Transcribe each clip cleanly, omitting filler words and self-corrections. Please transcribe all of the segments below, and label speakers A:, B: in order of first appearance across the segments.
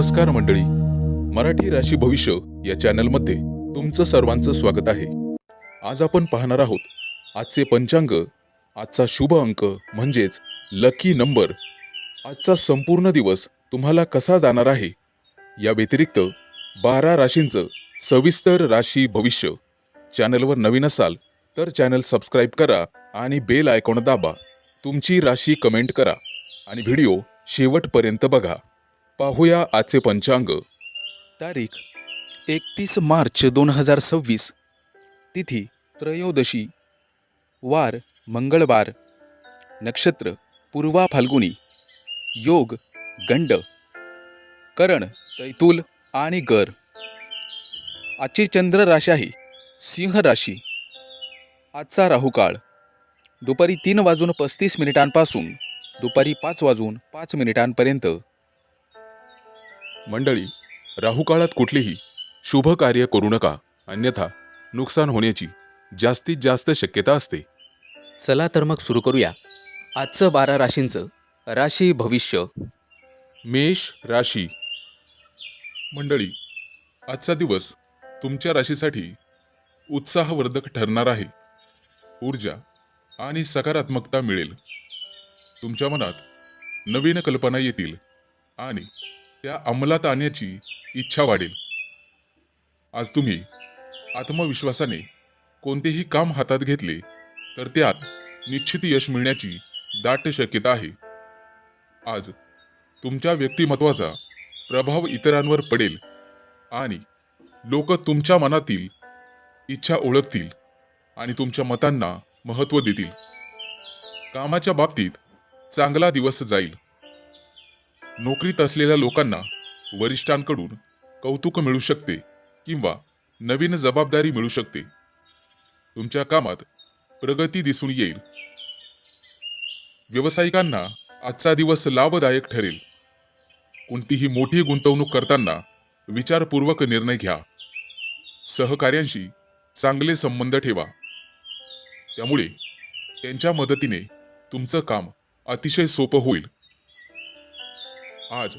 A: नमस्कार मंडळी, मराठी राशी भविष्य या चॅनलमध्ये तुमचं सर्वांचं स्वागत आहे. आज आपण पाहणार आहोत आजचे पंचांग, आजचा शुभ अंक म्हणजेच लकी नंबर, आजचा संपूर्ण दिवस तुम्हाला कसा जाणार आहे, या व्यतिरिक्त 12 राशींचं सविस्तर राशी भविष्य. चॅनलवर नवीन असाल तर चॅनल सबस्क्राईब करा आणि बेल आयकॉन दाबा. तुमची राशी कमेंट करा आणि व्हिडिओ शेवटपर्यंत बघा. पाहूया आजचे पंचांग. तारीख 31 मार्च 2026, तिथी त्रयोदशी, वार मंगळवार, नक्षत्र पूर्वा फाल्गुनी, योग गंड, करण तैतूल आणि गर. आजची चंद्र राशी आहे सिंह राशी. आजचा राहुकाळ दुपारी 3:35 दुपारी 5:05 मंडळी, राहुकाळात कुठलीही शुभ कार्य करू नका, अन्यथा नुकसान होण्याची जास्तीत जास्त शक्यता असते.
B: चला तर मग सुरू करूया आजचं 12 राशींचं राशी भविष्य.
A: मेष राशी. मंडळी, आजचा दिवस तुमच्या राशीसाठी उत्साहवर्धक ठरणार आहे. ऊर्जा आणि सकारात्मकता मिळेल. तुमच्या मनात नवीन कल्पना येतील आणि त्या अंमलात आणण्याची इच्छा वाढेल. आज तुम्ही आत्मविश्वासाने कोणतेही काम हातात घेतले तर त्यात निश्चित यश मिळण्याची दाट शक्यता आहे. आज तुमच्या व्यक्तिमत्वाचा प्रभाव इतरांवर पडेल आणि लोक तुमच्या मनातील इच्छा ओळखतील आणि तुमच्या मतांना महत्त्व देतील. कामाच्या बाबतीत चांगला दिवस जाईल. नोकरीत असलेल्या लोकांना वरिष्ठांकडून कौतुक मिळू शकते किंवा नवीन जबाबदारी मिळू शकते. तुमच्या कामात प्रगती दिसून येईल. व्यावसायिकांना आजचा दिवस लाभदायक ठरेल. कोणतीही मोठी गुंतवणूक करताना विचारपूर्वक निर्णय घ्या. सहकार्यांशी चांगले संबंध ठेवा, त्यामुळे त्यांच्या मदतीने तुमचं काम अतिशय सोपं होईल. आज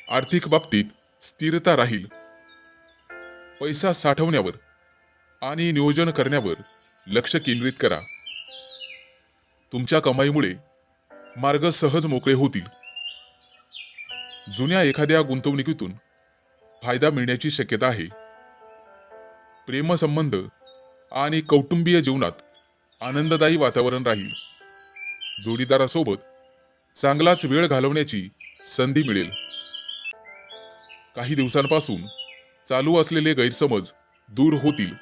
A: आर्थिक बाबतीत स्थिरता राहील. पैसा साठवण्यावर आणि नियोजन करण्यावर लक्ष केंद्रित करा. तुमच्या कमाईमुळे मार्ग सहज मोकळे होतील. जुन्या एखाद्या गुंतवणुकीतून फायदा मिळण्याची शक्यता आहे. प्रेमसंबंध आणि कौटुंबीय जीवनात आनंददायी वातावरण राहील. जोडीदारासोबत चांगलाच वेळ घालवण्याची संधी मिळेल. काही दिवसांपासून चालू असलेले गैरसमज दूर होतील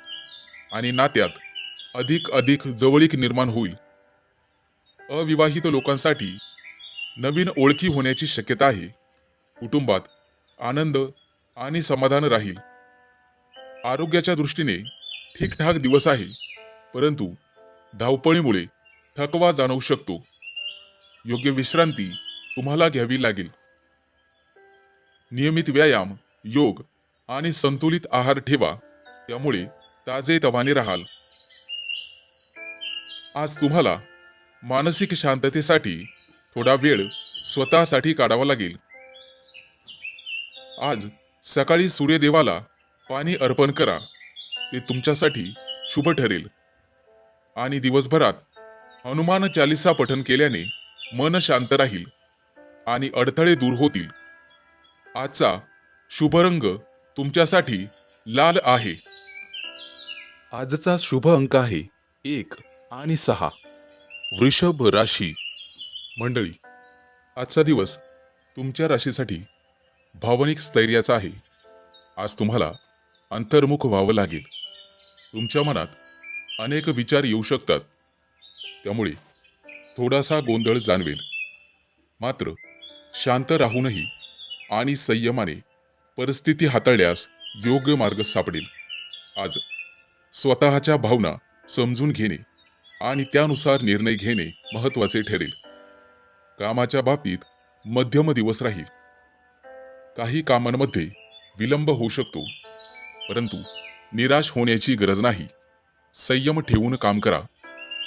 A: आणि नात्यात अधिक जवळीक निर्माण होईल. अविवाहित लोकांसाठी नवीन ओळखी होण्याची शक्यता आहे. कुटुंबात आनंद आणि समाधान राहील. आरोग्याच्या दृष्टीने ठीकठाक दिवस आहे, परंतु धावपळीमुळे थकवा जाणवू शकतो. योग्य विश्रांती तुम्हाला घ्यावी लागेल. नियमित व्यायाम, योग आणि संतुलित आहार ठेवा, त्यामुळे ताजेतवाने राहाल. आज तुम्हाला मानसिक शांततेसाठी थोडा वेळ स्वतःसाठी काढावा लागेल. आज सकाळी सूर्यदेवाला पाणी अर्पण करा, ते तुमच्यासाठी शुभ ठरेल. आणि दिवसभरात हनुमान चालीसा पठण केल्याने मन शांत राहील आणि अडथळे दूर होतील. आजचा शुभ रंग तुमच्यासाठी लाल आहे. आजचा शुभ अंक आहे 1 आणि 6. वृषभ राशी. मंडळी, आजचा दिवस तुमच्या राशीसाठी भावनिक स्थैर्याचा आहे. आज तुम्हाला अंतर्मुख व्हावं लागेल. तुमच्या मनात अनेक विचार येऊ शकतात, त्यामुळे थोडासा गोंधळ जाणवेल. मात्र शांत राहूनही आणि संयमाने परिस्थिती हाताळल्यास योग्य मार्ग सापडेल. आज स्वतःच्या भावना समजून घेणे आणि त्यानुसार निर्णय घेणे महत्त्वाचे ठरेल. कामाच्या बाबतीत मध्यम दिवस राहील. काही कामांमध्ये विलंब होऊ शकतो, परंतु निराश होण्याची गरज नाही. संयम ठेवून काम करा,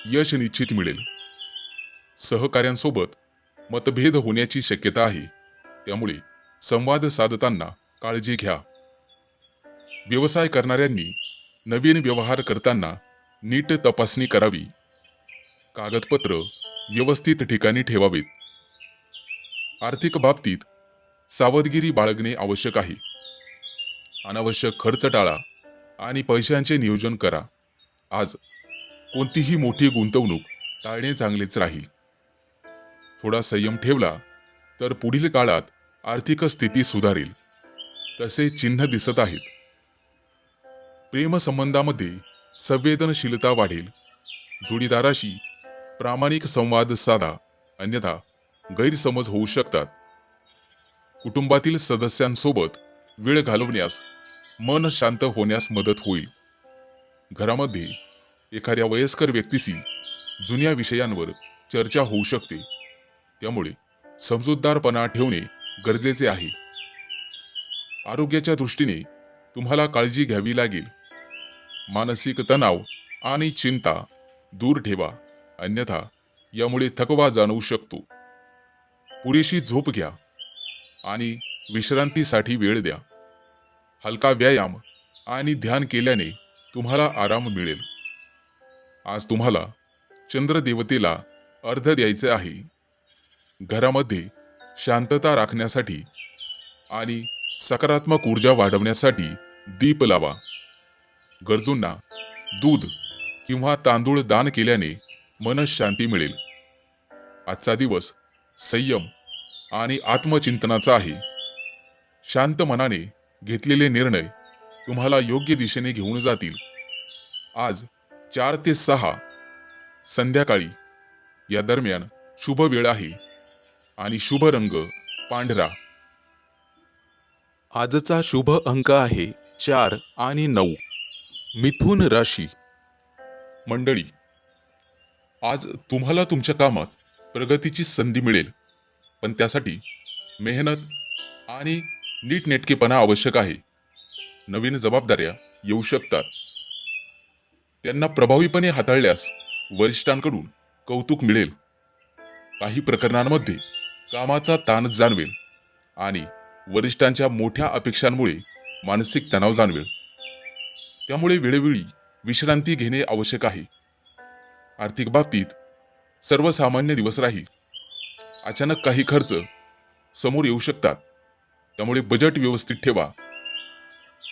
A: यश निश्चित मिळेल. सहकाऱ्यांसोबत मतभेद होण्याची शक्यता आहे, त्यामुळे संवाद साधताना काळजी घ्या. व्यवसाय करणाऱ्यांनी नवीन व्यवहार करताना नीट तपासणी करावी. कागदपत्र व्यवस्थित ठिकाणी ठेवावीत. आर्थिक बाबतीत सावधगिरी बाळगणे आवश्यक आहे. अनावश्यक खर्च टाळा आणि पैशांचे नियोजन करा. आज कोणतीही मोठी गुंतवणूक टाळणे चांगलेच राहील. थोडा संयम ठेवला तर पुढील काळात आर्थिक स्थिती सुधारेल, तसे चिन्ह दिसत आहेत. प्रेमसंबंधामध्ये संवेदनशीलता वाढेल. जोडीदाराशी प्रामाणिक संवाद साधा, अन्यथा गैरसमज होऊ शकतात. कुटुंबातील सदस्यांसोबत वेळ घालवण्यास मन शांत होण्यास मदत होईल. घरामध्ये एखाद्या वयस्कर व्यक्तीशी जुन्या विषयांवर चर्चा होऊ शकते, त्यामुळे समजूतदारपणा ठेवणे गरजेचे आहे. आरोग्याच्या दृष्टीने तुम्हाला काळजी घ्यावी लागेल. मानसिक तणाव आणि चिंता दूर ठेवा, अन्यथा यामुळे थकवा जाणवू शकतो. पुरेशी झोप घ्या आणि विश्रांतीसाठी वेळ द्या. हलका व्यायाम आणि ध्यान केल्याने तुम्हाला आराम मिळेल. आज तुम्हाला चंद्रदेवतेला अर्घ द्यायचे आहे. घरामध्ये शांतता राखण्यासाठी आणि सकारात्मक ऊर्जा वाढवण्यासाठी दीप लावा. गरजूंना दूध किंवा तांदूळ दान केल्याने मनःशांती मिळेल. आजचा दिवस संयम आणि आत्मचिंतनाचा आहे. शांत मनाने घेतलेले निर्णय तुम्हाला योग्य दिशेने घेऊन जातील. आज 4 ते 6 संध्याकाळी या दरम्यान शुभ वेळ आहे आणि शुभ रंग पांढरा. आजचा शुभ अंक आहे 4 आणि 9. मिथुन राशी. मंडळी, आज तुम्हाला तुमच्या कामात प्रगतीची संधी मिळेल, पण त्यासाठी मेहनत आणि नीटनेटकेपणा आवश्यक आहे. नवीन जबाबदाऱ्या येऊ शकतात. त्यांना प्रभावीपणे हाताळल्यास वरिष्ठांकडून कौतुक मिळेल. काही प्रकरणांमध्ये कामाचा ताण जाणवेल आणि वरिष्ठांच्या मोठ्या अपेक्षांमुळे मानसिक तणाव जाणवेल. त्यामुळे वेळोवेळी विश्रांती घेणे आवश्यक आहे. आर्थिक बाबतीत सर्वसामान्य दिवस राहील. अचानक काही खर्च समोर येऊ शकतात, त्यामुळे बजेट व्यवस्थित ठेवा.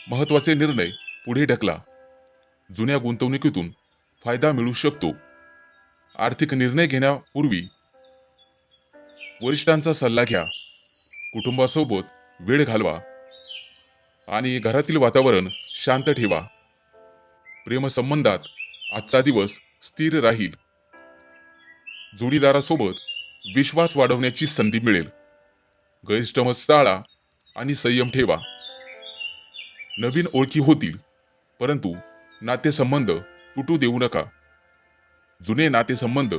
A: महत्त्वाचे निर्णय पुढे ढकला. जुन्या गुंतवणुकीतून फायदा मिळू शकतो. आर्थिक निर्णय घेण्यापूर्वी वरिष्ठांचा सल्ला घ्या. कुटुंबासोबत वेळ घालवा आणि घरातील वातावरण शांत ठेवा. प्रेमसंबंधात आजचा दिवस स्थिर राहील. जोडीदारासोबत विश्वास वाढवण्याची संधी मिळेल. गैरसमज टाळा आणि संयम ठेवा. नवीन ओळखी होतील, परंतु नातेसंबंध तुटू देऊ नका. जुने नातेसंबंध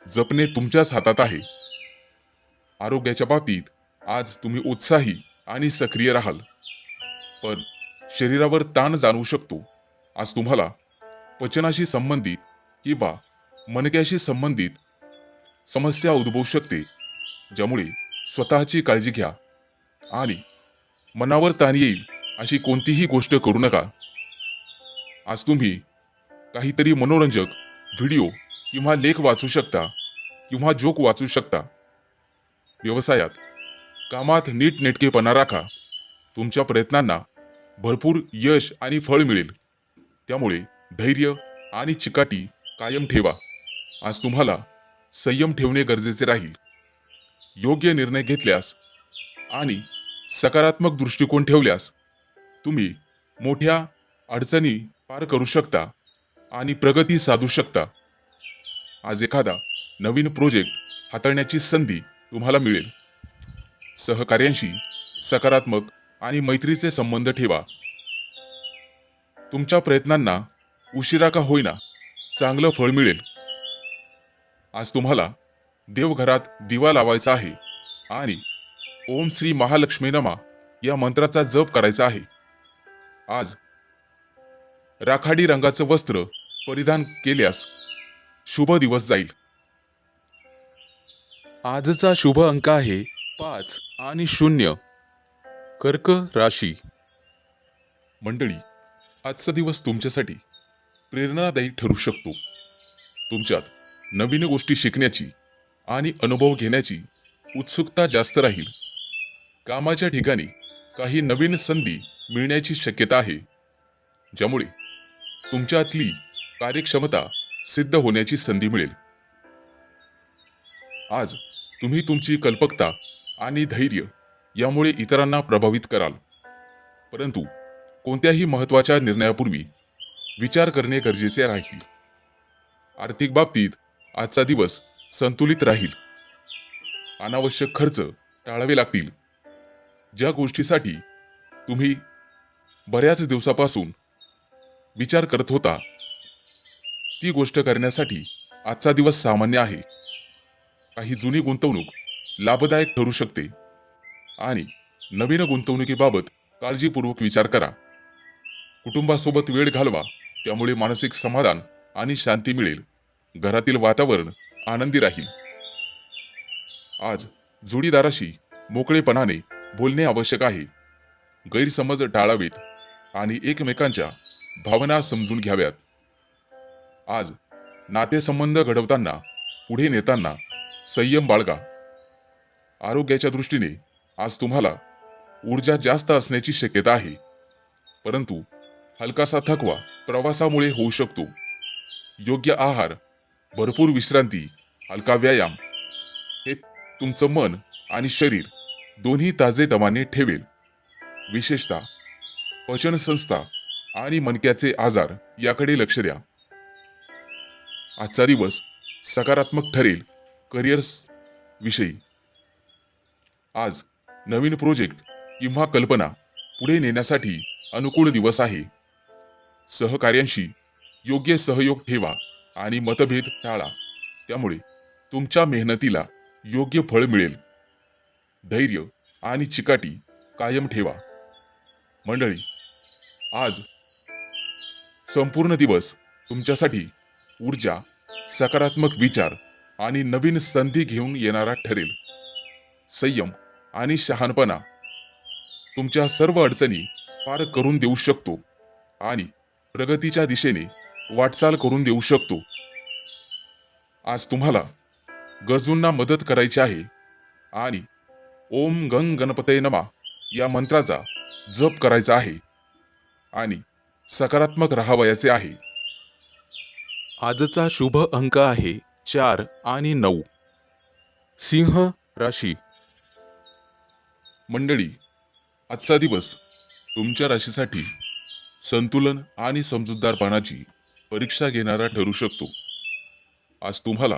A: जपणे तुमच्याच हातात आहे. आरोग्याच्या बाबतीत आज तुम्ही उत्साही आणि सक्रिय राहाल, पण शरीरावर ताण जाणवू शकतो. आज तुम्हाला पचनाशी संबंधित किंवा मणक्याशी संबंधित समस्या उद्भवू शकते, ज्यामुळे स्वतःची काळजी घ्या आणि मनावर ताण येईल अशी कोणतीही गोष्ट करू नका. आज तुम्ही काहीतरी मनोरंजक व्हिडिओ किंवा लेख वाचू शकता किंवा जोक वाचू शकता. व्यवसायात कामात नीटनेटकेपणा राखा. तुमच्या प्रयत्नांना भरपूर यश आणि फळ मिळेल, त्यामुळे धैर्य आणि चिकाटी कायम ठेवा. आज तुम्हाला संयम ठेवणे गरजेचे राहील. योग्य निर्णय घेतल्यास आणि सकारात्मक दृष्टिकोन ठेवल्यास तुम्ही मोठ्या अडचणी पार करू शकता आणि प्रगती साधू शकता. आज एखादा नवीन प्रोजेक्ट हाताळण्याची संधी तुम्हाला मिळेल. सहकार्यांशी सकारात्मक आणि मैत्रीचे संबंध ठेवा. तुमच्या प्रयत्नांना उशिरा का होईना चांगलं फळ मिळेल. आज तुम्हाला देवघरात दिवा लावायचा आहे आणि ओम श्री महालक्ष्मी नमा या मंत्राचा जप करायचा आहे. आज राखाडी रंगाचं वस्त्र परिधान केल्यास शुभ दिवस जाईल. आजचा शुभ अंक आहे 5 आणि 0. कर्क राशी. मंडळी, आजचा दिवस तुमच्यासाठी प्रेरणादायी ठरू शकतो. तुमच्यात नवीन गोष्टी शिकण्याची आणि अनुभव घेण्याची उत्सुकता जास्त राहील. कामाच्या ठिकाणी काही नवीन संधी मिळण्याची शक्यता आहे, ज्यामुळे तुमच्यातली कार्यक्षमता सिद्ध होण्याची संधी मिळेल. आज तुम्ही तुमची कल्पकता आणि धैर्य यामुळे इतरांना प्रभावित कराल. परंतु कोणत्याही महत्त्वाच्या निर्णयापूर्वी विचार करणे गरजेचे राहील. आर्थिक बाबतीत आजचा दिवस संतुलित राहील. अनावश्यक खर्च टाळावे लागतील. ज्या गोष्टीसाठी तुम्ही बऱ्याच दिवसापासून विचार करत होता, ती गोष्ट करण्यासाठी आजचा दिवस सामान्य आहे. काही जुनी गुंतवणूक लाभदायक ठरू शकते आणि नवीन गुंतवणुकीबाबत काळजीपूर्वक विचार करा. कुटुंबासोबत वेळ घालवा, त्यामुळे मानसिक समाधान आणि शांती मिळेल. घरातील वातावरण आनंदी राहील. आज जोडीदाराशी मोकळेपणाने बोलणे आवश्यक आहे. गैरसमज टाळावेत आणि एकमेकांच्या भावना समजून घ्याव्यात. आज नातेसंबंध घडवताना पुढे नेताना संयम बाळगा. आरोग्याच्या दृष्टीने आज तुम्हाला ऊर्जा जास्त असण्याची शक्यता आहे, परंतु हलकासा थकवा प्रवासामुळे होऊ शकतो. योग्य आहार, भरपूर विश्रांती, हलका व्यायाम हे तुमचं मन आणि शरीर दोन्ही ताजेतवाने ठेवेल. विशेषतः पचनसंस्था आणि मणक्याचे आजार याकडे लक्ष द्या. आजचा दिवस सकारात्मक ठरेल. करिअर्स विषयी आज नवीन प्रोजेक्ट किंवा कल्पना पुढे नेण्यासाठी अनुकूल दिवस आहे. सहकार्यांशी योग्य सहयोग ठेवा आणि मतभेद टाळा, त्यामुळे तुमच्या मेहनतीला योग्य फळ मिळेल. धैर्य आणि चिकाटी कायम ठेवा. मंडळी, आज संपूर्ण दिवस तुमच्यासाठी ऊर्जा, सकारात्मक विचार आणि नवीन संधी घेऊन येणारा ठरेल. संयम आणि शहाणपणा तुमच्या सर्व अडचणी पार करून देऊ शकतो आणि प्रगतीच्या दिशेने वाटचाल करून देऊ शकतो. आज तुम्हाला गरजूंना मदत करायची आहे आणि ओम गंग गणपतये नमः या मंत्राचा जप करायचा आहे आणि सकारात्मक राहावयाचे आहे. आजचा शुभ अंक आहे 4 आणि 9. सिंह राशी. मंडळी, आजचा दिवस तुमच्या राशीसाठी संतुलन आणि समजूतदारपणाची परीक्षा घेणारा ठरू शकतो. आज तुम्हाला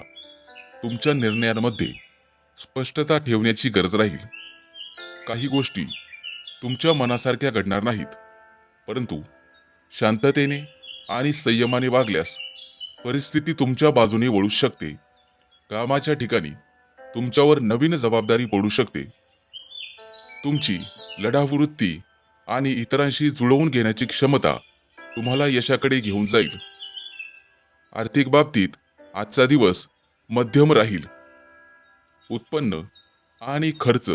A: तुमच्या निर्णयांमध्ये स्पष्टता ठेवण्याची गरज राहील. काही गोष्टी तुमच्या मनासारख्या घडणार नाहीत, परंतु शांततेने आणि संयमाने वागल्यास परिस्थिती तुमच्या बाजूने वळू शकते. कामाच्या ठिकाणी तुमच्यावर नवीन जबाबदारी पडू शकते. तुमची लढाऊ वृत्ती आणि इतरांशी जुळवून घेण्याची क्षमता तुम्हाला यशाकडे घेऊन जाईल. आर्थिक बाबतीत आजचा दिवस मध्यम राहील. उत्पन्न आणि खर्च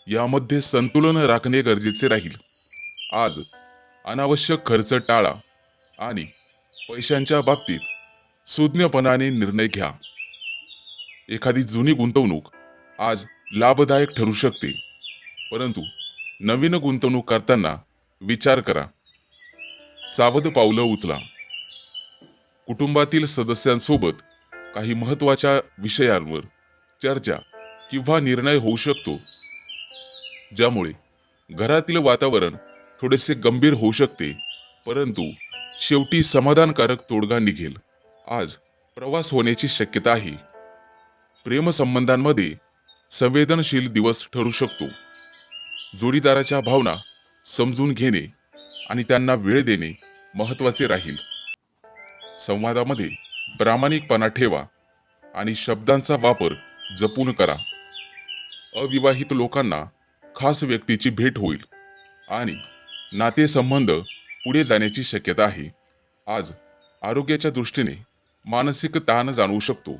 A: यामध्ये संतुलन राखणे गरजेचे राहील. आज अनावश्यक खर्च टाळा आणि पैशांच्या बाबतीत सुज्ञपणाने निर्णय घ्या. एखादी जुनी गुंतवणूक आज लाभदायक ठरू शकते, परंतु नवीन गुंतवणूक करताना विचार करा. सावध पावलं उचला. कुटुंबातील सदस्यांसोबत काही महत्त्वाच्या विषयांवर चर्चा किंवा निर्णय होऊ शकतो, ज्यामुळे घरातील वातावरण थोडेसे गंभीर होऊ शकते, परंतु शेवटी समाधानकारक तोडगा निघेल. आज प्रवास होण्याची शक्यता आहे. प्रेमसंबंधांमध्ये संवेदनशील दिवस ठरू शकतो. जोडीदाराच्या भावना समजून घेणे आणि त्यांना वेळ देणे महत्त्वाचे राहील. संवादामध्ये प्रामाणिकपणा ठेवा आणि शब्दांचा वापर जपून करा. अविवाहित लोकांना खास व्यक्तीची भेट होईल आणि नातेसंबंध पुढे जाण्याची शक्यता आहे. आज आरोग्याच्या दृष्टीने मानसिक ताण जाणवू शकतो,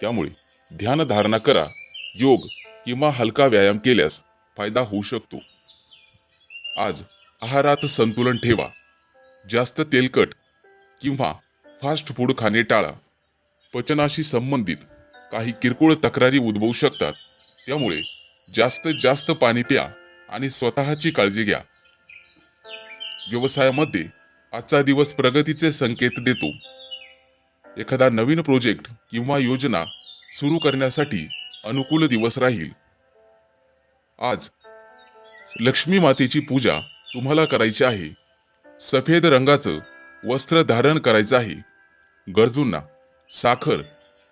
A: त्यामुळे ध्यानधारणा करा. योग किंवा हलका व्यायाम केल्यास फायदा होऊ शकतो. आज आहारात संतुलन ठेवा. जास्त तेलकट किंवा फास्ट फूड खाणे टाळा. पचनाशी संबंधित काही किरकोळ तक्रारी उद्भवू शकतात. त्यामुळे जास्तीत जास्त पाणी प्या आणि स्वतःची काळजी घ्या. व्यवसायामध्ये आजचा दिवस प्रगतीचे संकेत देतो. एखादा नवीन प्रोजेक्ट किंवा योजना सुरू करण्यासाठी अनुकूल दिवस राहील. आज लक्ष्मी मातेची पूजा तुम्हाला करायची आहे. सफेद रंगाचं वस्त्र धारण करायचं आहे. गरजूंना साखर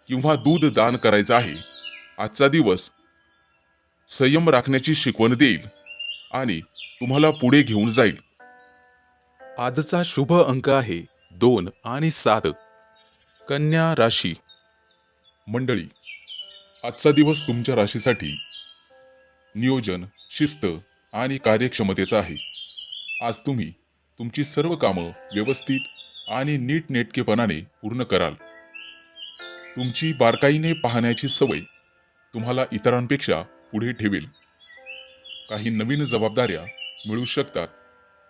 A: किंवा दूध दान करायचं आहे. आजचा दिवस संयम राखण्याची शिकवण देईल आणि तुम्हाला पुढे घेऊन जाईल. आजचा शुभ अंक आहे 2 आणि 7. कन्या राशी. मंडळी, आजचा दिवस तुमच्या राशीसाठी नियोजन, शिस्त आणि कार्यक्षमतेचा आहे. आज तुम्ही तुमची सर्व कामं व्यवस्थित आणि नीटनेटकेपणाने पूर्ण कराल. तुमची बारकाईने पाहण्याची सवय तुम्हाला इतरांपेक्षा पुढे ठेवेल. काही नवीन जबाबदाऱ्या मिळू शकतात,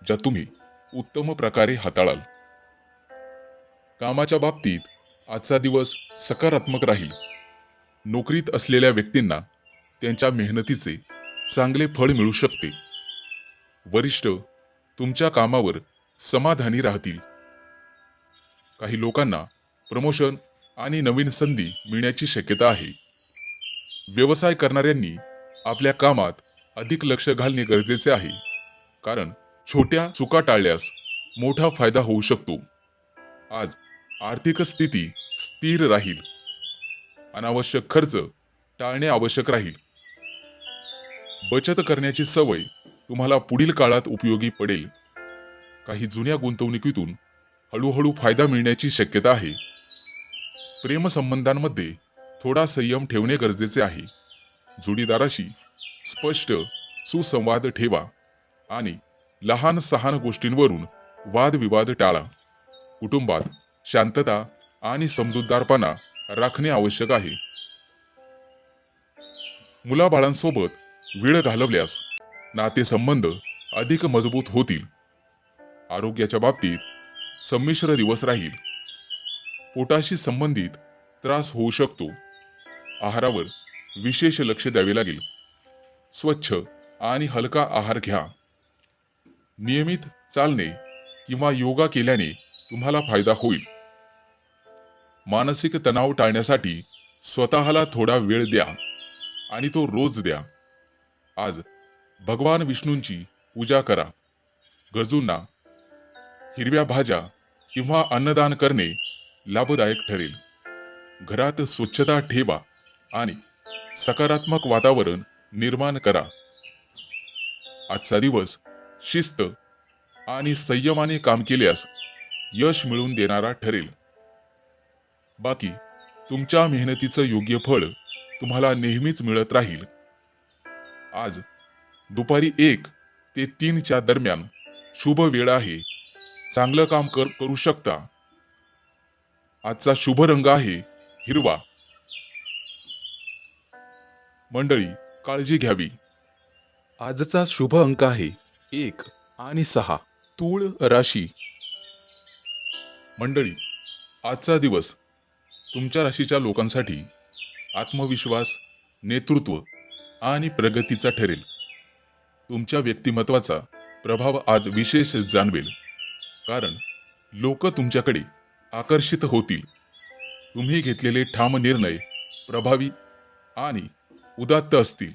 A: ज्या तुम्ही उत्तम प्रकारे हाताळाल. कामाच्या बाबतीत आजचा दिवस सकारात्मक राहील. नोकरीत असलेल्या व्यक्तींना त्यांच्या मेहनतीचे चांगले फळ मिळू शकते. वरिष्ठ तुमच्या कामावर समाधानी राहतील. काही लोकांना प्रमोशन आणि नवीन संधी मिळण्याची शक्यता आहे. व्यवसाय करणाऱ्यांनी आपल्या कामात अधिक लक्ष घालणे गरजेचे आहे, कारण छोट्या चुका टाळल्यास मोठा फायदा होऊ शकतो. आज आर्थिक स्थिती स्थिर राहील. अनावश्यक खर्च टाळणे आवश्यक राहील. बचत करण्याची सवय तुम्हाला पुढील काळात उपयोगी पडेल. काही जुन्या गुंतवणुकीतून हळूहळू फायदा मिळण्याची शक्यता आहे. प्रेमसंबंधांमध्ये थोडा संयम ठेवणे गरजेचे आहे. जोडीदाराशी स्पष्ट सुसंवाद ठेवा आणि लहान सहान गोष्टींवरून वादविवाद टाळा. कुटुंबात शांतता आणि समजूतदारपणा राखणे आवश्यक आहे. मुलाबाळांसोबत वेळ घालवल्यास नातेसंबंध अधिक मजबूत होतील. आरोग्याच्या बाबतीत संमिश्र दिवस राहील. पोटाशी संबंधित त्रास होऊ शकतो. आहारावर विशेष लक्ष द्यावे लागेल. स्वच्छ आणि हलका आहार घ्या. नियमित चालणे किंवा योगा केल्याने तुम्हाला फायदा होईल. मानसिक तणाव टाळण्यासाठी स्वतःला थोडा वेळ द्या आणि तो रोज द्या. आज भगवान विष्णूंची पूजा करा. गरजूंना हिरव्या भाज्या किंवा अन्नदान करणे लाभदायक ठरेल. घरात स्वच्छता ठेवा आणि सकारात्मक वातावरण निर्माण करा. आजचा दिवस शिस्त आणि संयमाने काम केल्यास यश मिळवून देणारा ठरेल. बाकी तुमच्या मेहनतीचं योग्य फळ तुम्हाला नेहमीच मिळत राहील. आज दुपारी 1 ते 3च्या दरम्यान शुभ वेळ आहे. चांगलं काम करू शकता. आजचा शुभ रंग आहे हिरवा. मंडळी, काळजी घ्यावी. आजचा शुभ अंक आहे 1 आणि 6. तूळ राशी. मंडळी, आजचा दिवस तुमच्या राशीच्या लोकांसाठी आत्मविश्वास, नेतृत्व आणि प्रगतीचा ठरेल. तुमच्या व्यक्तिमत्वाचा प्रभाव आज विशेष जाणवेल, कारण लोक तुमच्याकडे आकर्षित होतील. तुम्ही घेतलेले ठाम निर्णय प्रभावी आणि उदात्त असतील.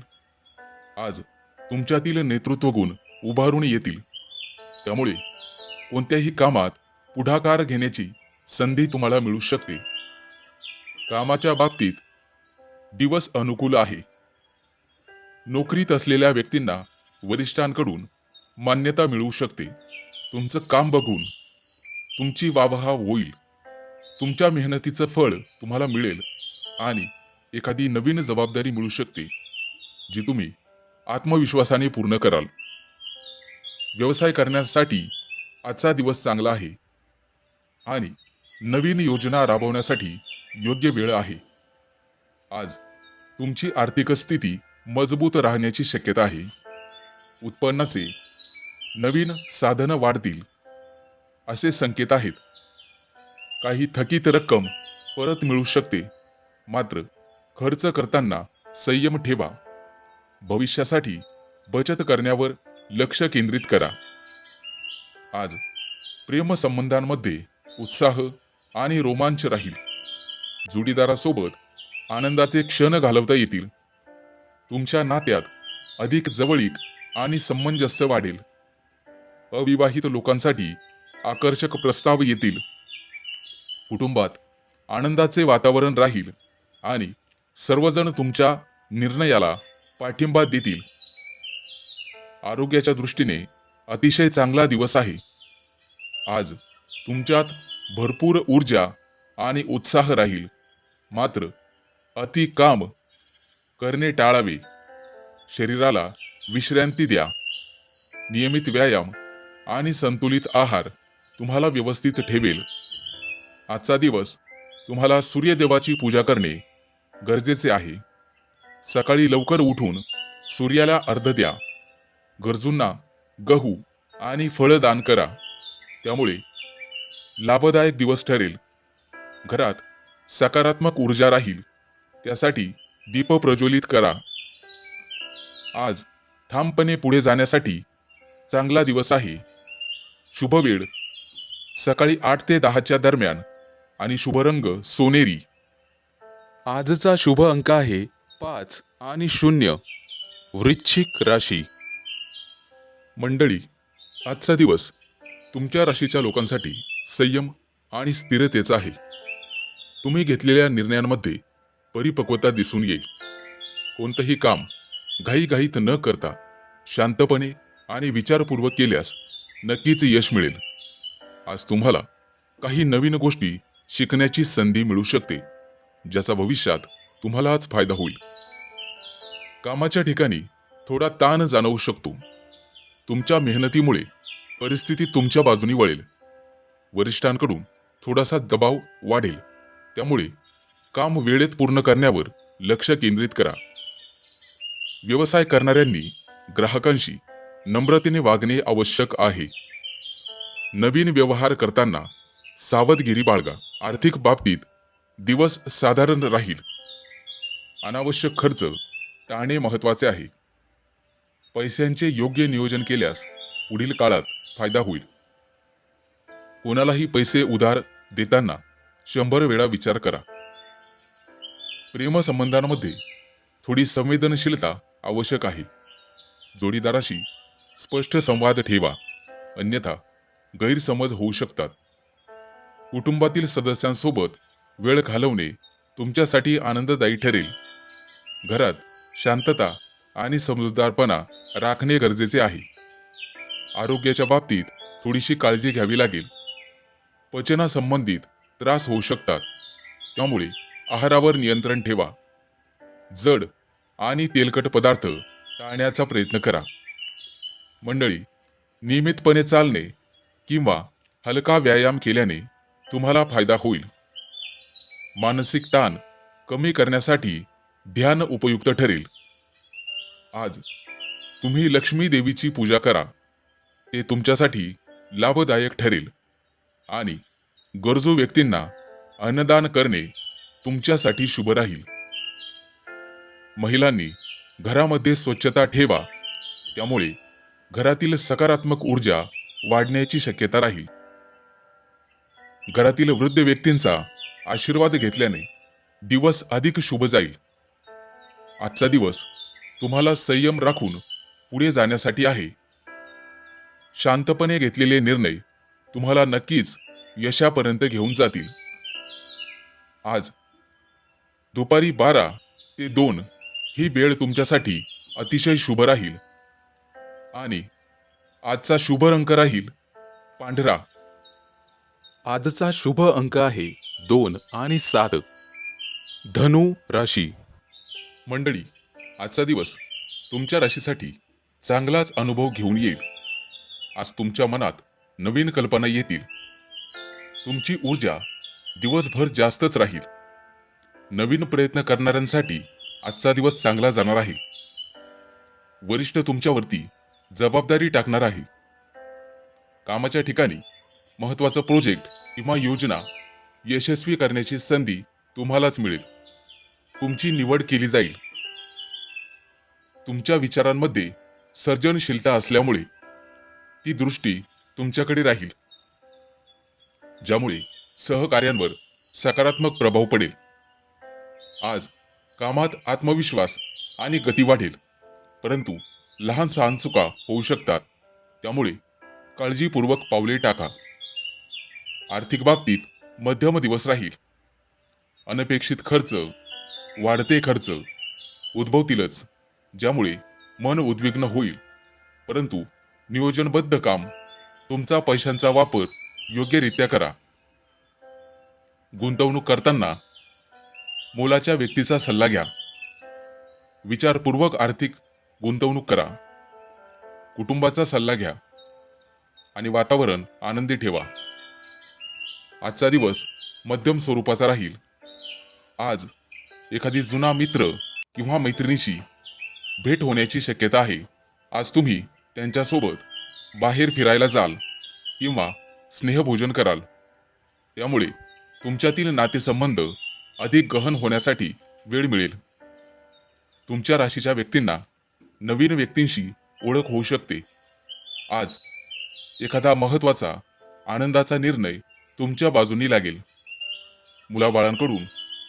A: आज तुमच्यातील नेतृत्व गुण उभारून येतील. त्यामुळे कोणत्याही कामात पुढाकार घेण्याची संधी तुम्हाला मिळू शकते. कामाच्या बाबतीत दिवस अनुकूल आहे. नोकरीत असलेल्या व्यक्तींना वरिष्ठांकडून मान्यता मिळू शकते. तुमचं काम बघून तुमची वाहवा होईल. तुमच्या मेहनतीचं फळ तुम्हाला मिळेल आणि एखादी नवीन जबाबदारी मिळू शकते, जी तुम्ही आत्मविश्वासाने पूर्ण कराल. व्यवसाय करण्यासाठी आजचा दिवस चांगला आहे आणि नवीन योजना राबवण्यासाठी योग्य वेळ आहे. आज तुमची आर्थिक स्थिती मजबूत राहण्याची शक्यता आहे. उत्पन्नाचे नवीन साधनं वाढतील असे संकेत आहेत. काही थकीत रक्कम परत मिळू शकते, मात्र खर्च करताना संयम ठेवा. भविष्यासाठी बचत करण्यावर लक्ष केंद्रित करा. आज प्रेमसंबंधांमध्ये उत्साह आणि रोमांच राहील. जोडीदारासोबत आनंदाचे क्षण घालवता येतील. तुमच्या नात्यात अधिक जवळीक आणि सामंजस्य वाढेल. अविवाहित लोकांसाठी आकर्षक प्रस्ताव येतील. कुटुंबात आनंदाचे वातावरण राहील आणि सर्वजण तुमच्या निर्णयाला पाठिंबा देतील. आरोग्याच्या दृष्टीने अतिशय चांगला दिवस आहे. आज तुमच्यात भरपूर ऊर्जा आणि उत्साह राहील, मात्र अति काम करणे टाळावे. शरीराला विश्रांती द्या. नियमित व्यायाम आणि संतुलित आहार तुम्हाला व्यवस्थित ठेवेल. आजचा दिवस तुम्हाला सूर्यदेवाची पूजा करणे गरजेचे आहे. सकाळी लवकर उठून सूर्याला अर्घ्य द्या. गरजूंना गहू आणि फळं दान करा. त्यामुळे लाभदायक दिवस ठरेल. घरात सकारात्मक ऊर्जा राहील, त्यासाठी दीप प्रज्वलित करा. आज ठामपणे पुढे जाण्यासाठी चांगला दिवस आहे. शुभ वेळ सकाळी 8 ते 10 दरम्यान आणि शुभ रंग सोनेरी. आजचा शुभ अंक आहे 5 आणि 0. वृश्चिक राशी. मंडळी, आजचा दिवस तुमच्या राशीच्या लोकांसाठी संयम आणि स्थिरतेचा आहे. तुम्ही घेतलेल्या निर्णयांमध्ये परिपक्वता दिसून येईल. कोणतंही काम घाईघाईत न करता शांतपणे आणि विचारपूर्वक केल्यास नक्कीच यश मिळेल. आज तुम्हाला काही नवीन गोष्टी शिकण्याची संधी मिळू शकते, ज्याचा भविष्यात तुम्हालाच फायदा होईल. कामाच्या ठिकाणी थोडा ताण जाणवू शकतो. तुमच्या मेहनतीमुळे परिस्थिती तुमच्या बाजूने वळेल. वरिष्ठांकडून थोडासा दबाव वाढेल, त्यामुळे काम वेळेत पूर्ण करण्यावर लक्ष केंद्रित करा. व्यवसाय करणाऱ्यांनी ग्राहकांशी नम्रतेने वागणे आवश्यक आहे. नवीन व्यवहार करताना सावधगिरी बाळगा. आर्थिक बाबतीत दिवस साधारण राहील. अनावश्यक खर्च टाळणे महत्त्वाचे आहे. पैशांचे योग्य नियोजन केल्यास पुढील काळात फायदा होईल. कोणालाही पैसे उधार देताना 100 वेळा विचार करा. प्रेमसंबंधांमध्ये थोडी संवेदनशीलता आवश्यक आहे. जोडीदाराशी स्पष्ट संवाद ठेवा, अन्यथा गैरसमज होऊ शकतात. कुटुंबातील सदस्यांसोबत वेळ घालवणे तुमच्यासाठी आनंददायी ठरेल. घरात शांतता आणि समजूतदारपणा राखणे गरजेचे आहे. आरोग्याच्या बाबतीत थोडीशी काळजी घ्यावी लागेल. पचनासंबंधित त्रास होऊ शकतात, त्यामुळे आहारावर नियंत्रण ठेवा. जड आणि तेलकट पदार्थ टाळण्याचा प्रयत्न करा. मंडळी, नियमितपणे चालणे किंवा हलका व्यायाम केल्याने तुम्हाला फायदा होईल. मानसिक ताण कमी करण्यासाठी ध्यान उपयुक्त ठरेल. आज तुम्ही लक्ष्मी देवीची पूजा करा. ते तुमच्यासाठी लाभदायक ठरेल आणि गरजू व्यक्तींना अन्नदान करणे तुमच्यासाठी शुभ राहील. महिलांनी घरामध्ये स्वच्छता ठेवा, त्यामुळे घरातील सकारात्मक ऊर्जा वाढण्याची शक्यता राहील. घरातील वृद्ध व्यक्तींचा आशीर्वाद घेतल्याने दिवस अधिक शुभ जाईल. आजचा दिवस तुम्हाला संयम राखून पुढे जाण्यासाठी आहे. शांतपणे घेतलेले निर्णय तुम्हाला नक्कीच यशापर्यंत घेऊन जातील. आज दुपारी 12 ते 2 ही वेळ तुमच्यासाठी अतिशय शुभ राहील आणि आजचा शुभ रंग राहील पांढरा. आजचा शुभ अंक आहे 2 आणि 7. धनु राशी. मंडळी, आजचा दिवस तुमच्या राशीसाठी चांगलाच अनुभव घेऊन येईल. आज तुमच्या मनात नवीन कल्पना येतील. तुमची ऊर्जा दिवसभर जास्तच राहील. नवीन प्रयत्न करणाऱ्यांसाठी आजचा दिवस चांगला जाणार आहे. वरिष्ठ तुमच्यावरती जबाबदारी टाकणार आहे, कामाच्या ठिकाणी महत्त्वाचा प्रोजेक्ट किंवा योजना यशस्वी करण्याची संधी तुम्हालाच मिळेल. तुमची निवड केली जाईल. तुमच्या विचारांमध्ये सर्जनशीलता असल्यामुळे ती दृष्टी तुमच्याकडे राहील, ज्यामुळे सहकार्यांवर सकारात्मक प्रभाव पडेल. आज कामात आत्मविश्वास आणि गती वाढेल, परंतु लहान सहान चुका होऊ शकतात, त्यामुळे काळजीपूर्वक पावले टाका. आर्थिक बाबतीत मध्यम दिवस राहील. अनपेक्षित खर्च, वाढते खर्च उद्भवतीलच, ज्यामुळे मन उद्विग्न होईल, परंतु नियोजनबद्ध काम, तुमचा पैशांचा वापर योग्यरित्या करा. गुंतवणूक करताना मोलाच्या व्यक्तीचा सल्ला घ्या. विचारपूर्वक आर्थिक गुंतवणूक करा. कुटुंबाचा सल्ला घ्या आणि वातावरण आनंदी ठेवा. आजचा दिवस मध्यम स्वरूपाचा राहील. आज एखादी जुना मित्र किंवा मैत्रिणीशी भेट होण्याची शक्यता आहे. आज तुम्ही त्यांच्यासोबत बाहेर फिरायला जाल किंवा स्नेहभोजन कराल, त्यामुळे तुमच्यातील नातेसंबंध अधिक गहन होण्यासाठी वेळ मिळेल. तुमच्या राशीच्या व्यक्तींना नवीन व्यक्तींशी ओळख होऊ शकते. आज एखादा महत्त्वाचा आनंदाचा निर्णय तुमच्या बाजूनी लागेल. मुलाबाळांकडून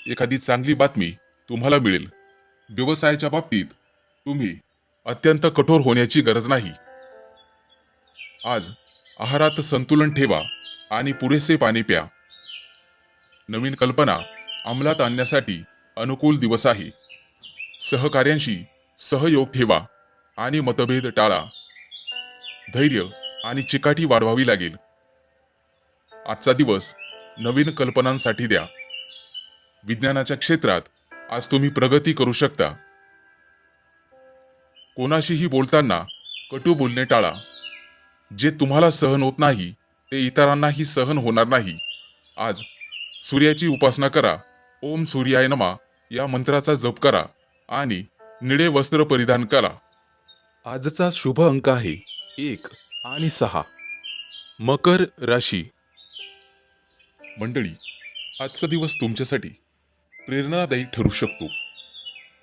A: एखादी चांगली बातमी तुम्हाला मिळेल. व्यवसायाच्या बाबतीत तुम्ही अत्यंत कठोर होण्याची गरज नाही. आज आहारात संतुलन ठेवा आणि पुरेसे पाणी प्या. नवीन कल्पना अंमलात आणण्यासाठी अनुकूल दिवस आहे. सहकार्यांशी सहयोग ठेवा आणि मतभेद टाळा. धैर्य आणि चिकाटी वाढवावी लागेल. आजचा दिवस नवीन कल्पनांसाठी द्या. विज्ञानाच्या क्षेत्रात आज तुम्ही प्रगती करू शकता. कोणाशीही बोलताना कटू बोलणे टाळा. जे तुम्हाला सहन होत नाही ते इतरांनाही सहन होणार नाही. आज सूर्याची उपासना करा. ओम सूर्याय नमः या मंत्राचा जप करा आणि निळे वस्त्र परिधान करा. आजचा शुभ अंक आहे 1 आणि 6. मकर राशी. मंडळी, आजचा दिवस तुमच्यासाठी प्रेरणादायी ठरू शकतो.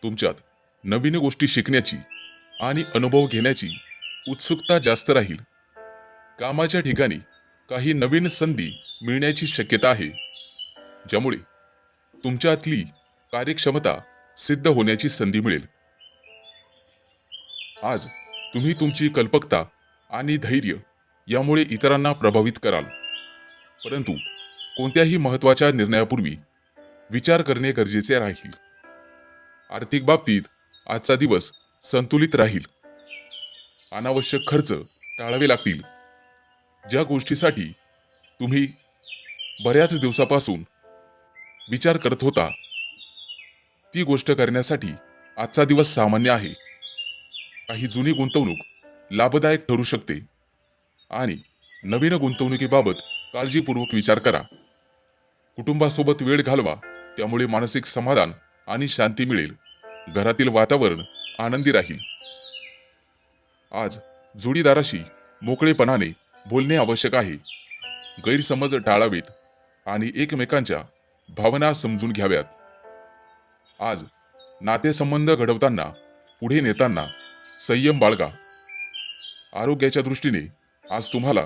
A: तुमच्यात नवीन गोष्टी शिकण्याची आणि अनुभव घेण्याची उत्सुकता जास्त राहील. कामाच्या ठिकाणी काही नवीन संधी मिळण्याची शक्यता आहे, ज्यामुळे तुमच्यातली कार्यक्षमता सिद्ध होण्याची संधी मिळेल. आज तुम्ही तुमची कल्पकता आणि धैर्य यामुळे इतरांना प्रभावित कराल, परंतु कोणत्याही महत्त्वाच्या निर्णयापूर्वी विचार करणे गरजेचे राहील. आर्थिक बाबतीत आजचा दिवस संतुलित राहील. अनावश्यक खर्च टाळावे लागतील. ज्या गोष्टीसाठी तुम्ही बऱ्याच दिवसापासून विचार करत होता, ती गोष्ट करण्यासाठी आजचा दिवस सामान्य आहे. काही जुनी गुंतवणूक लाभदायक ठरू शकते आणि नवीन गुंतवणुकीबाबत काळजीपूर्वक विचार करा. कुटुंबासोबत वेळ घालवा, त्यामुळे मानसिक समाधान आणि शांती मिळेल. घरातील वातावरण आनंदी राहील. आज जोडीदाराशी मोकळेपणाने बोलणे आवश्यक आहे. गैरसमज टाळावेत आणि एकमेकांच्या भावना समजून घ्याव्यात. आज नातेसंबंध घडवताना, पुढे नेताना संयम बाळगा. आरोग्याच्या दृष्टीने आज तुम्हाला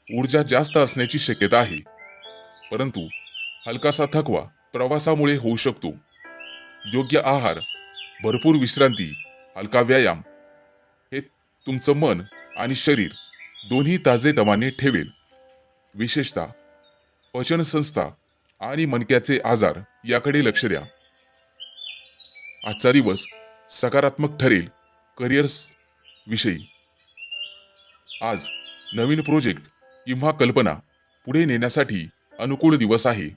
A: ऊर्जा जास्त असण्याची शक्यता आहे, परंतु हलकासा थकवा प्रवासामुळे होऊ शकतो. योग्य आहार, भरपूर विश्रांती, हलका व्यायाम हे तुमचं मन आणि शरीर दोन्ही ताजेतवाने ठेवेल. विशेषतः पचनसंस्था आणि मणक्याचे आजार याकडे लक्ष द्या. आजचा दिवस सकारात्मक ठरेल. करिअर्स विषयी आज नवीन प्रोजेक्ट किंवा कल्पना पुढे नेण्यासाठी अनुकूल दिवस आहे.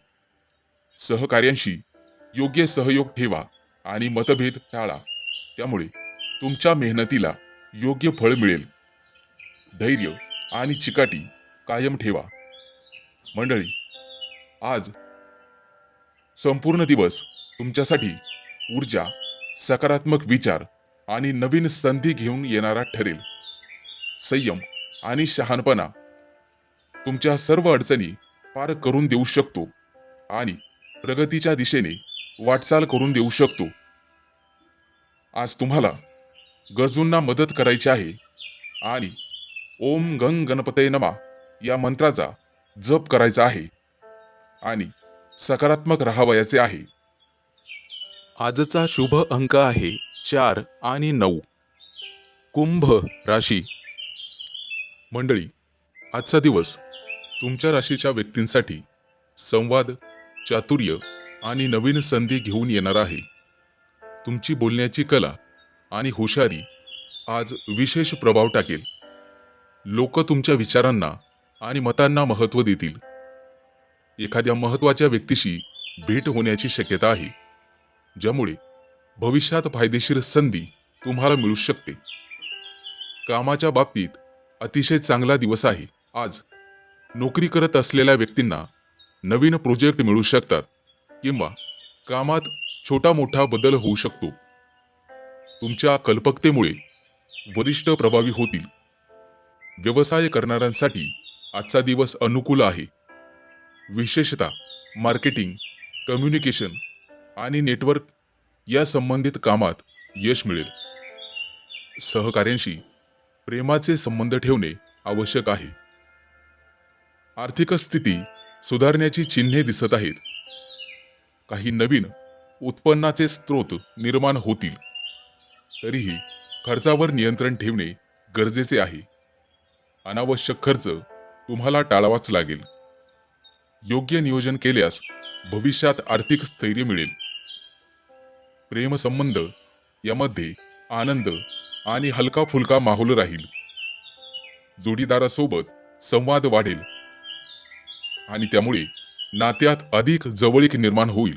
A: सहकार्यांशी योग्य सहयोग ठेवा आणि मतभेद टाळा, त्यामुळे तुमच्या मेहनतीला योग्य फळ मिळेल. धैर्य आणि चिकाटी कायम ठेवा. मंडळी, आज संपूर्ण दिवस तुमच्यासाठी ऊर्जा, सकारात्मक विचार आणि नवीन संधी घेऊन येणारा ठरेल. संयम आणि शहाणपणा तुमच्या सर्व अडचणी पार करून देऊ शकतो आणि प्रगतीच्या दिशेने वाटचाल करून देऊ शकतो. आज तुम्हाला गरजूंना मदत करायची आहे आणि ओम गंग गणपतये नमः या मंत्राचा जप करायचा आहे आणि सकारात्मक राहावयाचे आहे. आजचा शुभ अंक आहे 4 आणि 9. कुंभ राशी. मंडळी, आजचा दिवस तुमच्या राशीच्या व्यक्तींसाठी संवाद, चातुर्य आणि नवीन संधी घेऊन येणार आहे. तुमची बोलण्याची कला आणि हुशारी आज विशेष प्रभाव टाकेल. लोक तुमच्या विचारांना आणि मतांना महत्त्व देतील. एखाद्या महत्त्वाच्या व्यक्तीशी भेट होण्याची शक्यता आहे, ज्यामुळे भविष्यात फायदेशीर संधी तुम्हाला मिळू शकते. कामाच्या बाबतीत अतिशय चांगला दिवस आहे. आज नोकरी करत असलेल्या व्यक्तींना नवीन प्रोजेक्ट मिळू शकतात किंवा कामात छोटा मोठा बदल होऊ शकतो. तुमच्या कल्पकतेमुळे वरिष्ठ प्रभावी होतील. व्यवसाय करणाऱ्यांसाठी आजचा दिवस अनुकूल आहे. विशेषतः मार्केटिंग, कम्युनिकेशन आणि नेटवर्क या संबंधित कामात यश मिळेल. सहकाऱ्यांशी प्रेमाचे संबंध ठेवणे आवश्यक आहे. आर्थिक स्थिती सुधारण्याची चिन्हे दिसत आहेत. काही नवीन उत्पन्नाचे स्रोत निर्माण होतील. तरीही खर्चावर नियंत्रण ठेवणे गरजेचे आहे. अनावश्यक खर्च तुम्हाला टाळावाच लागेल. योग्य नियोजन केल्यास भविष्यात आर्थिक स्थैर्य मिळेल. प्रेमसंबंध यामध्ये आनंद आणि हलका फुलका माहोल राहील. जोडीदारासोबत संवाद वाढेल आणि त्यामुळे नात्यात अधिक जवळीक निर्माण होईल.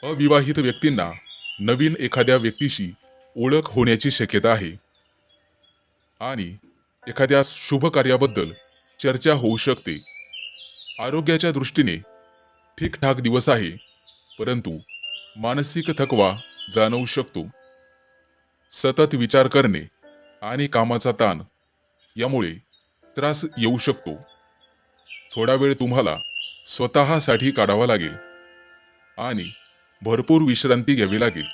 A: अविवाहित व्यक्तींना नवीन एखाद्या व्यक्तीशी ओळख होण्याची शक्यता आहे आणि एखाद्या शुभ कार्याबद्दल चर्चा होऊ शकते. आरोग्याच्या दृष्टीने ठीकठाक दिवस आहे, परंतु मानसिक थकवा जाणवू शकतो. सतत विचार करणे आणि कामाचा ताण यामुळे त्रास येऊ शकतो. थोडा वेळ तुम्हाला स्वतःसाठी काढावा लागेल आणि भरपूर विश्रांती घ्यावी लागेल.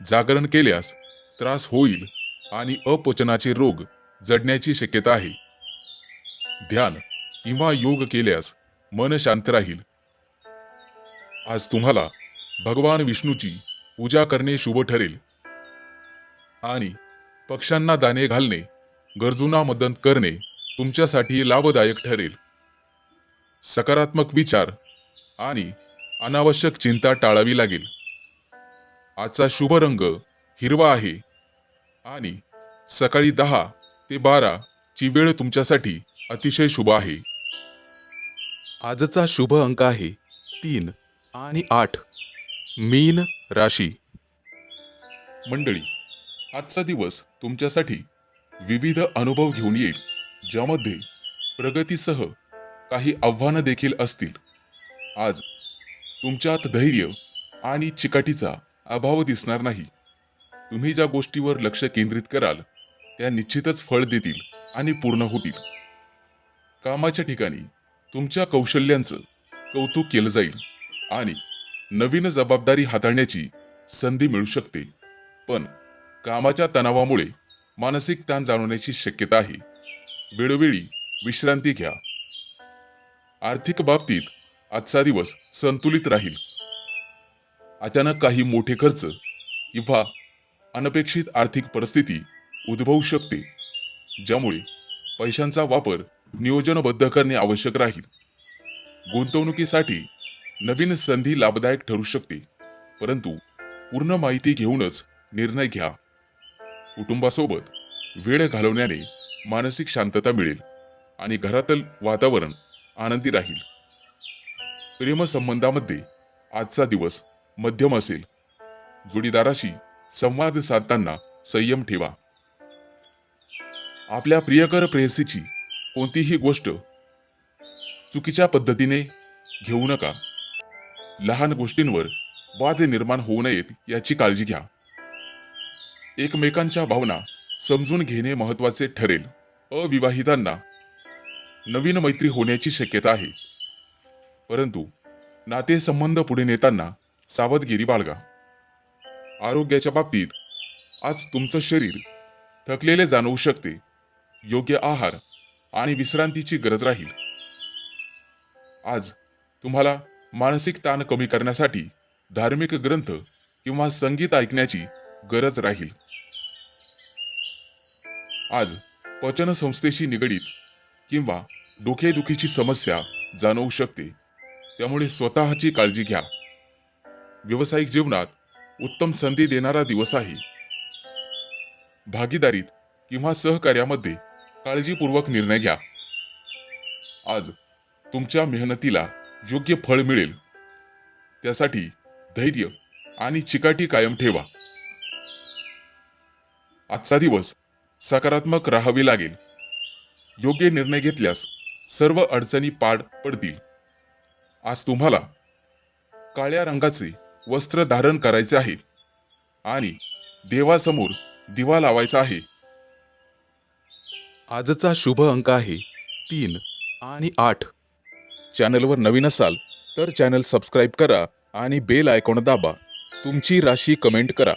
A: जागरण केल्यास त्रास होईल आणि अपचनाचे रोग जडण्याची शक्यता आहे. ध्यान किंवा योग केल्यास मन शांत राहील. आज तुम्हाला भगवान विष्णूची पूजा करणे शुभ ठरेल आणि पक्ष्यांना दाणे घालणे, गरजूंना मदत करणे तुमच्यासाठी लाभदायक ठरेल. सकारात्मक विचार आणि अनावश्यक चिंता टाळावी लागेल. आजचा शुभ रंग हिरवा आहे आणि सकाळी 10 ते 12 ची वेळ तुमच्यासाठी अतिशय शुभ आहे. आजचा शुभ अंक आहे 3 आणि 8. मीन राशी. मंडळी, आजचा दिवस तुमच्यासाठी विविध अनुभव घेऊन येईल, ज्यामध्ये प्रगतीसह काही आव्हानं देखील असतील. आज तुमच्यात धैर्य आणि चिकाटीचा अभाव दिसणार नाही. तुम्ही ज्या गोष्टीवर लक्ष केंद्रित कराल त्या निश्चितच फळ देतील आणि पूर्ण होतील. कामाच्या ठिकाणी तुमच्या कौशल्यांचं कौतुक केलं जाईल आणि नवीन जबाबदारी हाताळण्याची संधी मिळू शकते. पण कामाच्या तणावामुळे मानसिक ताण जाणवण्याची शक्यता आहे. वेळोवेळी विश्रांती घ्या. आर्थिक बाबतीत आजचा दिवस संतुलित राहील. अचानक काही मोठे खर्च किंवा अनपेक्षित आर्थिक परिस्थिती उद्भवू शकते, ज्यामुळे पैशांचा वापर नियोजनबद्ध करणे आवश्यक राहील. गुंतवणुकीसाठी नवीन संधी लाभदायक ठरू शकते, परंतु पूर्ण माहिती घेऊनच निर्णय घ्या. कुटुंबासोबत वेळ घालवण्याने मानसिक शांतता मिळेल आणि घरातील वातावरण आनंदी राहील. प्रेमसंबंधामध्ये आजचा दिवस मध्यम असेल. जोडीदाराशी संवाद साधताना संयम ठेवा. आपल्या प्रियकर प्रेयसीची कोणतीही गोष्ट चुकीच्या पद्धतीने घेऊ नका. लहान गोष्टींवर वाद निर्माण होऊ नयेत याची काळजी घ्या. एकमेकांच्या भावना समजून घेणे महत्त्वाचे ठरेल. अविवाहितांना नवीन मैत्री होण्याची शक्यता आहे. परंतु नातेसंबंध पुढे नेताना सावधगिरी बाळगा. आरोग्याच्या बाबतीत आज तुमचं शरीर थकलेले जाणवू शकते. योग्य आहार आणि विश्रांतीची गरज राहील. आज तुम्हाला मानसिक ताण कमी करण्यासाठी धार्मिक ग्रंथ किंवा संगीत ऐकण्याची गरज राहील. आज पचनसंस्थेशी निगडीत किंवा डोकेदुखीची समस्या जाणवू शकते. त्यामुळे स्वतःची काळजी घ्या. व्यावसायिक जीवनात उत्तम संधी देणारा दिवस आहे. भागीदारीत किंवा सहकार्यामध्ये काळजीपूर्वक निर्णय घ्या. आज तुमच्या मेहनतीला योग्य फळ मिळेल. त्यासाठी धैर्य आणि चिकाटी कायम ठेवा. आजचा दिवस सकारात्मक राहावे लागेल. योग्य निर्णय घेतल्यास सर्व अडचणी पार पडतील. आज तुम्हाला काळ्या रंगाचे वस्त्र धारण करायचे आहे आणि देवासमोर दिवा लावायचा आहे. आजचा शुभ अंक आहे 3 आणि 8. चॅनलवर नवीन असाल तर चॅनल सबस्क्राईब करा आणि बेल आयकॉन दाबा. तुमची राशी कमेंट करा.